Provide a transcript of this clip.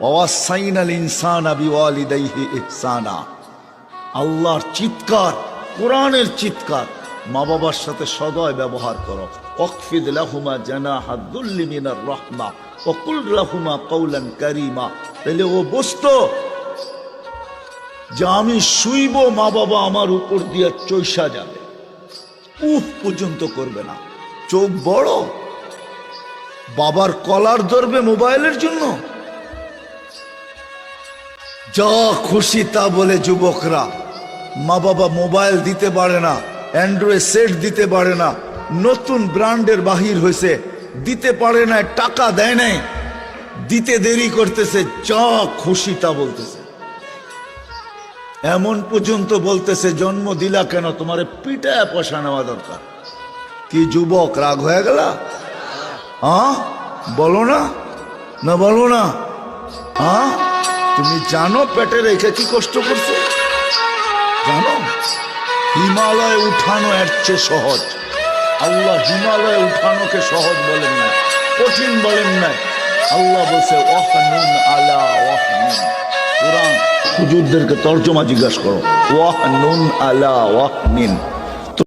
ওয়াসাইনাল ইনসানা বিওয়ালিদাইহি ইহসানা। আল্লাহর চিৎকার, কোরআনের চিৎকার, মা বাবার সাথে সদয় ব্যবহার করো। ওয়াকফিদ লাহুমা জানাহাদ দুল্লি মিনার রাহমা ওয়া কুল লাহুমা কওলান কারীমা। তাহলে ও বুঝতো যে আমি শুইব, মা বাবা আমার উপর দিয়ে চৈসা যাবে, উফ পর্যন্ত করবে না। চোখ বড়, বাবার কলার ধরবে মোবাইলের জন্য। যা খুশি তা বলে যুবকরা, মা বাবা মোবাইল দিতে পারে না, অ্যান্ড্রয়েড সেট দিতে পারে না, নতুন ব্র্যান্ডের বাহির হয়েছে, দিতে পারে না, টাকা দেয় নাই, দিতে দেরি করতেছে, যা খুশি তা বলতেছে। এমন পর্যন্ত বলতেছে জন্ম দিলা কেন, তোমারে পিটায় পয়সা নেওয়া দরকার। কি যুবক, রাগ হয়ে গেল? হ্যাঁ বলো না, না বলো না। হ্যাঁ তুমি জানো পেটে রেখে কি কষ্ট করছে? জানো হিমালয় উঠানো এর চেয়ে সহজ। আল্লাহ হিমালয় উঠানোকে সহজ বলেন না, কঠিন বলেন না। আল্লাহ বলছে ওয়াহনুন আলা ওয়াহনুন। কোরআন হুজুরদেরকে তর্জমা জিজ্ঞাসা করো, ওয়াহনুন আলা ওয়াহনিন।